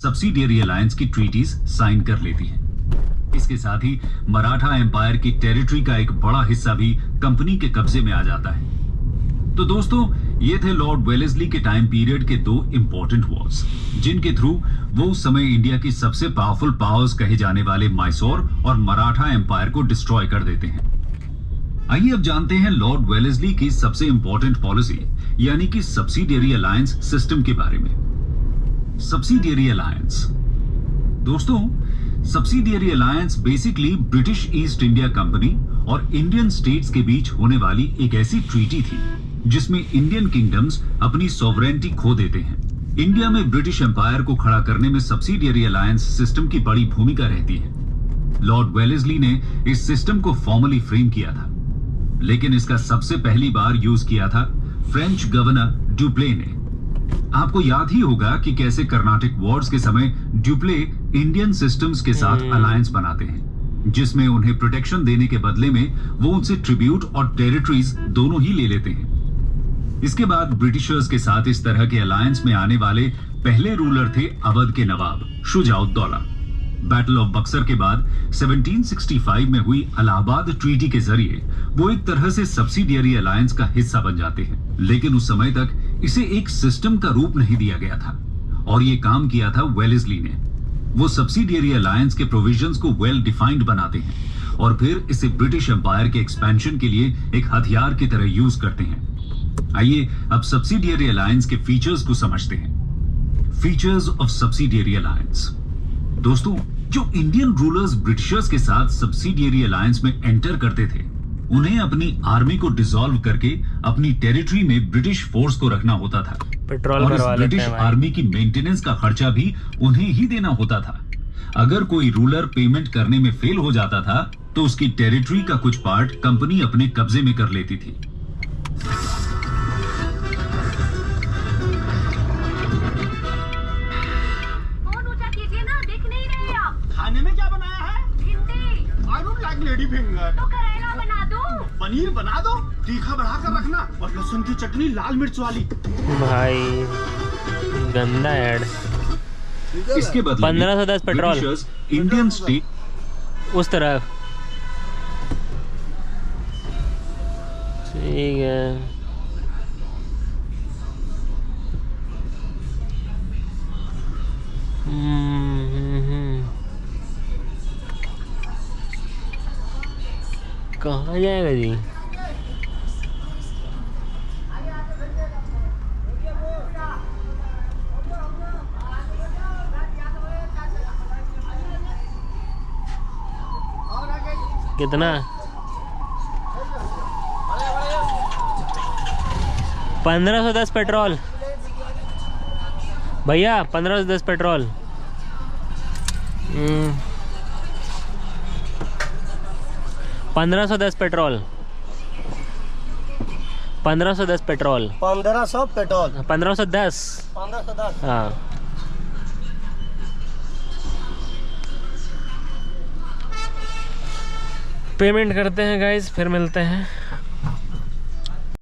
Subsidiary alliance की treaties sign कर लेती हैं। इसके साथ ही मराठा एम्पायर की टेरिटरी का एक बड़ा हिस्सा भी कंपनी के कब्जे में आ जाता है। तो दोस्तों, ये थे लॉर्ड वेलेस्ली के टाइम पीरियड के दो इंपॉर्टेंट वॉर्स, जिनके थ्रू वो उस समय इंडिया की सबसे पावरफुल पावर्स कहे जाने वाले मैसूर और मराठा एम्पायर को डिस्ट्रॉय कर देते हैं। आइए अब जानते हैं लॉर्ड वेलेस्ली की सबसे इंपॉर्टेंट पॉलिसी यानी कि सब्सिडियरी अलायंस सिस्टम के बारे में। सब्सिडियरी अलायंस दोस्तों, subsidiary alliance basically British east India company और इंडियन स्टेट्स के बीच होने वाली एक ऐसी ट्रीटी थी जिसमें इंडियन किंगडम्स अपनी सॉवरेनिटी खो देते हैं। इंडिया में ब्रिटिश एम्पायर को खड़ा करने में सब्सिडियरी अलायंस सिस्टम की बड़ी भूमिका रहती है। लॉर्ड वेलेस्ली ने इस सिस्टम को फॉर्मली फ्रेम किया था, लेकिन इसका सबसे पहली बार यूज किया था फ्रेंच गवर्नर ड्यूप्ले ने। आपको याद ही होगा कि कैसे कर्नाटिक वॉर्स के समय ड्यूप्ले इंडियन सिस्टम्स के साथ अलायंस बनाते हैं, जिसमें उन्हें प्रोटेक्शन देने के बदले में वो उनसे ट्रिब्यूट और टेरिटरीज दोनों ही ले लेते हैं। इसके बाद ब्रिटिशर्स के साथ इस तरह के अलायंस में आने वाले पहले रूलर थे अवध के नवाब शुजाउद्दौला। बैटल ऑफ बक्सर के बाद 1765 में हुई इलाहाबाद ट्रीटी के जरिए वो एक तरह से सब्सिडियरी अलायंस का हिस्सा बन जाते हैं, लेकिन उस समय तक इसे एक सिस्टम का रूप नहीं दिया गया था और ये काम किया था वेलेस्ली ने। वो सब्सिडियरी अलायंस के प्रोविजंस को वेल डिफाइंड बनाते हैं और फिर इसे ब्रिटिश एम्पायर के एक्सपेंशन के लिए एक हथियार की तरह यूज करते हैं। आइए अब सब्सिडियरी अलायंस के फीचर्स को समझते हैं। फीचर्स ऑफ सब्सिडियरी अलायंस दोस्तों, जो इंडियन रूलर्स ब्रिटिशर्स के साथ सब्सिडियरी अलायंस में एंटर करते थे, उन्हें अपनी आर्मी को डिसॉल्व करके अपनी टेरिटरी में ब्रिटिश फोर्स को रखना होता था और इस ब्रिटिश आर्मी की मेंटेनेंस का खर्चा भी उन्हें ही देना होता था। अगर कोई रूलर पेमेंट करने में फेल हो जाता था तो उसकी टेरिटरी का कुछ पार्ट कंपनी अपने कब्जे में कर लेती थी। खाने में क्या बनाया है? भिंडी। I don't like lady finger। तो करेला बना दूं? पनीर बना दो, तीखा बढ़ा कर रखना और लहसुन की चटनी लाल मिर्च वाली। भाई गंदा ऐड। इसके बदले 1510 पेट्रोल इंडियन स्टेट उस तरफ। ठीक है, कहाँ जाएगा जी? कितना? 1510 पेट्रोल भैया, 1510 पेट्रोल। 1510 पेट्रोल। 1510 पेट्रोल। 1500 पेट्रोल। 1510। 1510। हाँ, पेमेंट करते हैं गाइस, फिर मिलते हैं।